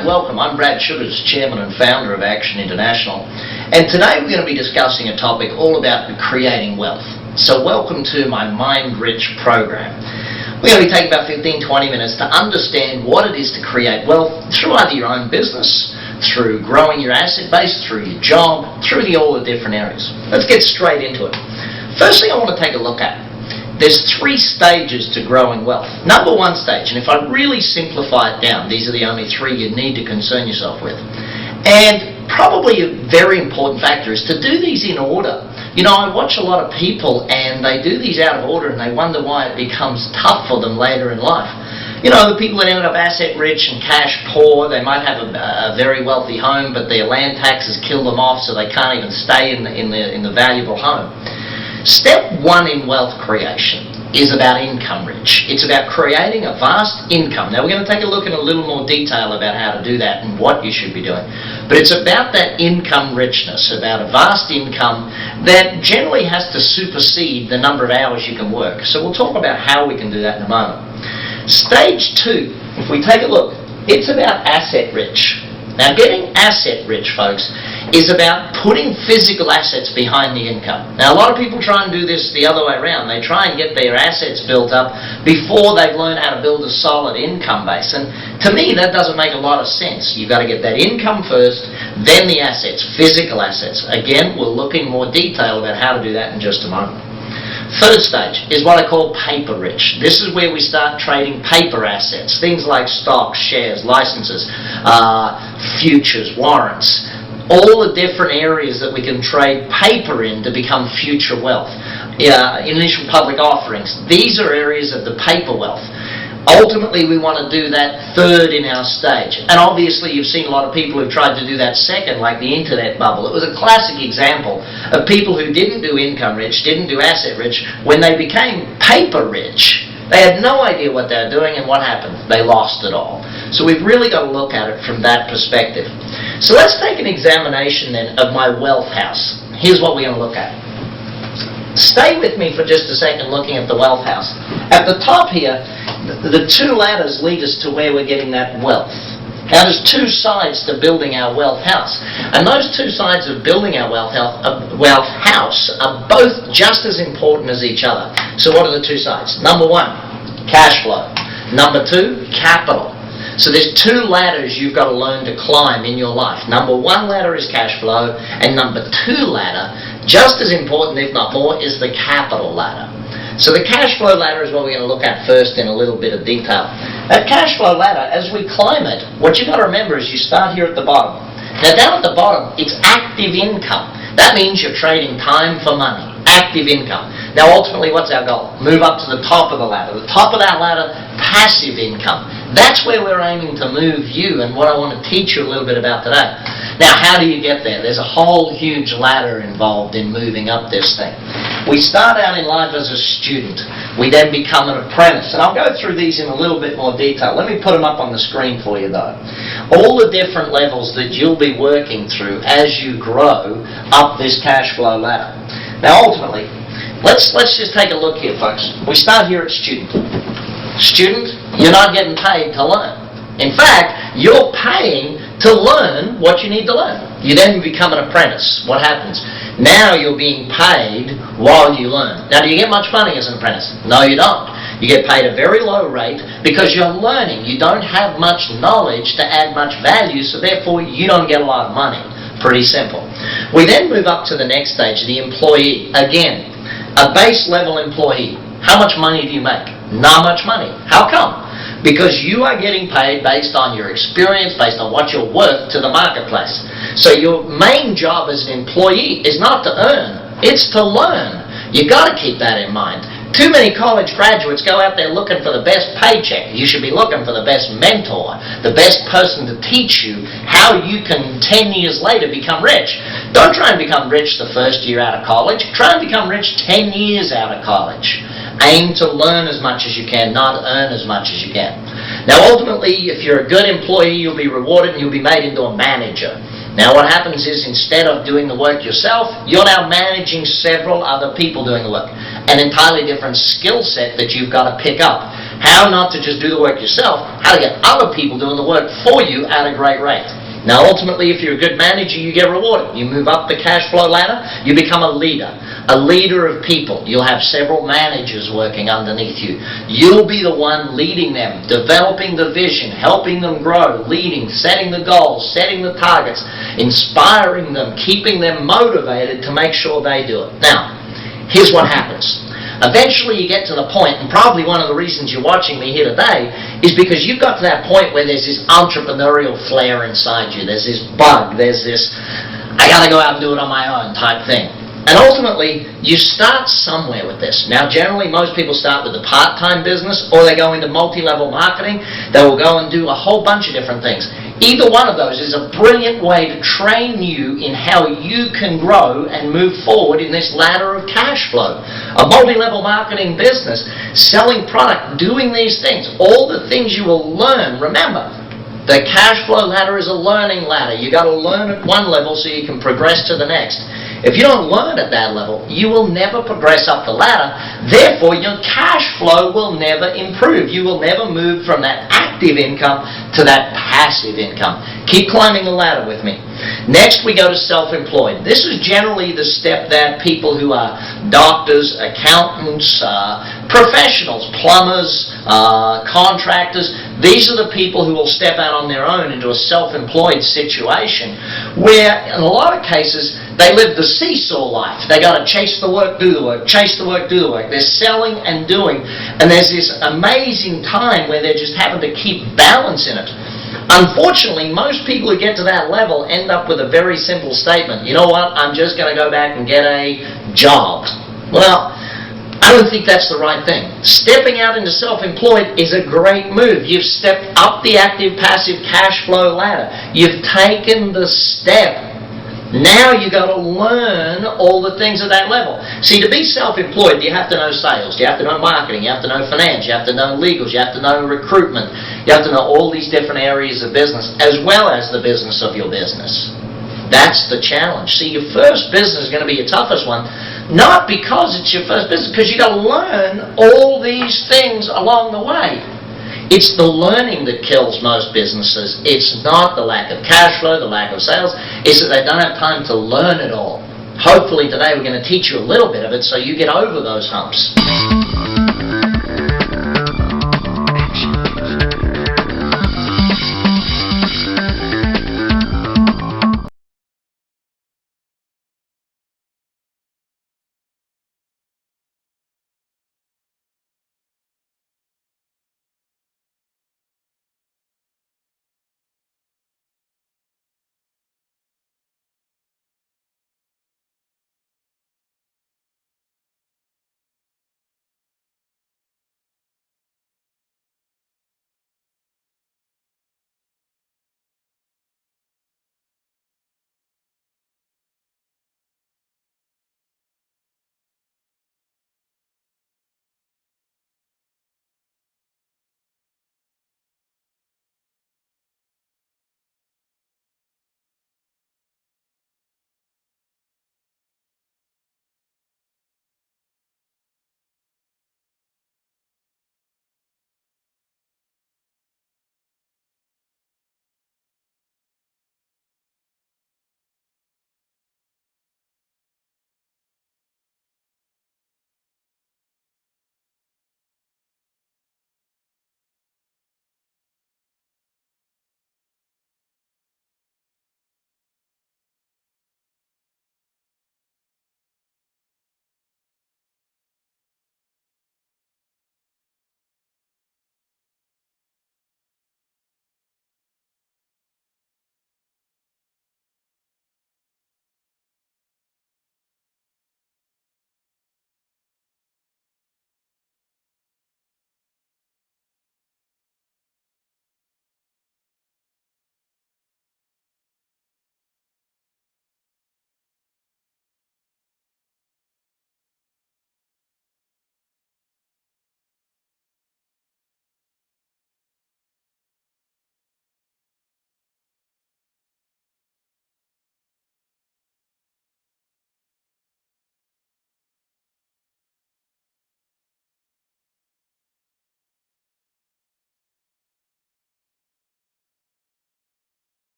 Hi, welcome. I'm Brad Sugars, Chairman and Founder of Action International, and today we're going to be discussing a topic all about creating wealth. So welcome to my MindRICH program. We're going to be taking about 15-20 minutes to understand what it is to create wealth through either your own business, through growing your asset base, through your job, through all the different areas. Let's get straight into it. First thing I want to take a look at, there's 3 stages to growing wealth. Number 1 stage, and if I really simplify it down, these are the only 3 you need to concern yourself with. And probably a very important factor is to do these in order. You know, I watch a lot of people and they do these out of order and they wonder why it becomes tough for them later in life. You know, the people that end up asset rich and cash poor, they might have a very wealthy home, but their land taxes kill them off, so they can't even stay in the valuable home. Step 1 in wealth creation is about income rich. It's about creating a vast income. Now we're going to take a look in a little more detail about how to do that and what you should be doing. But it's about that income richness, about a vast income that generally has to supersede the number of hours you can work. So we'll talk about how we can do that in a moment. Stage 2, if we take a look, it's about asset rich. Now getting asset rich, folks, is about putting physical assets behind the income. Now a lot of people try and do this the other way around. They try and get their assets built up before they've learned how to build a solid income base. And to me that doesn't make a lot of sense. You've got to get that income first, then the assets, physical assets. Again, we'll look in more detail about how to do that in just a moment. Third stage is what I call paper rich. This is where we start trading paper assets, things like stocks, shares, licenses, futures, warrants, all the different areas that we can trade paper in to become future wealth. Initial public offerings, these are areas of the paper wealth. Ultimately, we want to do that third in our stage. And obviously, you've seen a lot of people who've tried to do that second, like the internet bubble. It was a classic example of people who didn't do income rich, didn't do asset rich. When they became paper rich, they had no idea what they were doing, and what happened? They lost it all. So we've really got to look at it from that perspective. So let's take an examination then of my wealth house. Here's what we're going to look at. Stay with me for just a second looking at the wealth house. At the top here, the 2 ladders lead us to where we're getting that wealth. Now there's 2 sides to building our wealth house. And those 2 sides of building our wealth house are both just as important as each other. So what are the 2 sides? Number 1, cash flow. Number 2, capital. So there's 2 ladders you've got to learn to climb in your life. Number 1 ladder is cash flow, and number 2 ladder, just as important if not more, is the capital ladder. So the cash flow ladder is what we're going to look at first in a little bit of detail. That cash flow ladder, as we climb it, what you've got to remember is you start here at the bottom. Now down at the bottom, it's active income. That means you're trading time for money. Active income. Now ultimately, what's our goal? Move up to the top of the ladder. The top of that ladder, passive income. That's where we're aiming to move you, and what I want to teach you a little bit about today. Now, how do you get there? There's a whole huge ladder involved in moving up this thing. We start out in life as a student. We then become an apprentice. And I'll go through these in a little bit more detail. Let me put them up on the screen for you, though. All the different levels that you'll be working through as you grow up this cash flow ladder. Now, ultimately, let's just take a look here, folks. We start here at student. Student, you're not getting paid to learn. In fact, you're paying to learn what you need to learn. You then become an apprentice. What happens? Now you're being paid while you learn. Now, do you get much money as an apprentice? No, you don't. You get paid a very low rate because you're learning. You don't have much knowledge to add much value, so therefore you don't get a lot of money. Pretty simple. We then move up to the next stage, the employee. Again, a base level employee. How much money do you make? Not much money. How come? Because you are getting paid based on your experience, based on what you're worth to the marketplace. So your main job as an employee is not to earn, it's to learn. You've got to keep that in mind. Too many college graduates go out there looking for the best paycheck. You should be looking for the best mentor, the best person to teach you how you can 10 years later become rich. Don't try and become rich the first year out of college. Try and become rich 10 years out of college. Aim to learn as much as you can, not earn as much as you can. Now ultimately, if you're a good employee, you'll be rewarded and you'll be made into a manager. Now what happens is, instead of doing the work yourself, you're now managing several other people doing the work. An entirely different skill set that you've got to pick up. How not to just do the work yourself, how to get other people doing the work for you at a great rate. Now, ultimately, if you're a good manager, you get rewarded. You move up the cash flow ladder, you become a leader of people. You'll have several managers working underneath you. You'll be the one leading them, developing the vision, helping them grow, leading, setting the goals, setting the targets, inspiring them, keeping them motivated to make sure they do it. Now, here's what happens. Eventually you get to the point, and probably one of the reasons you're watching me here today is because you've got to that point where there's this entrepreneurial flair inside you. There's this bug. There's this, I got to go out and do it on my own type thing. And ultimately, you start somewhere with this. Now, generally, most people start with a part-time business, or they go into multi-level marketing. They will go and do a whole bunch of different things. Either one of those is a brilliant way to train you in how you can grow and move forward in this ladder of cash flow. A multi-level marketing business, selling product, doing these things, all the things you will learn. Remember, the cash flow ladder is a learning ladder. You've got to learn at one level so you can progress to the next. If you don't learn at that level, you will never progress up the ladder. Therefore, your cash flow will never improve. You will never move from that active income to that passive income. Keep climbing the ladder with me. Next, we go to self-employed. This is generally the step that people who are doctors, accountants, professionals, plumbers, contractors, these are the people who will step out on their own into a self-employed situation where, in a lot of cases, they live the seesaw life. They got to chase the work, do the work, chase the work, do the work. They're selling and doing, and there's this amazing time where they're just having to keep balance in it. Unfortunately, most people who get to that level end up with a very simple statement. You know what? I'm just going to go back and get a job. Well, I don't think that's the right thing. Stepping out into self-employed is a great move. You've stepped up the active-passive cash flow ladder. You've taken the step. Now you got to learn all the things at that level. See, to be self-employed, you have to know sales, you have to know marketing, you have to know finance, you have to know legals, you have to know recruitment, you have to know all these different areas of business, as well as the business of your business. That's the challenge. See, your first business is going to be your toughest one, not because it's your first business, because you got to learn all these things along the way. It's the learning that kills most businesses. It's not the lack of cash flow, the lack of sales. It's that they don't have time to learn it all. Hopefully today we're going to teach you a little bit of it so you get over those humps.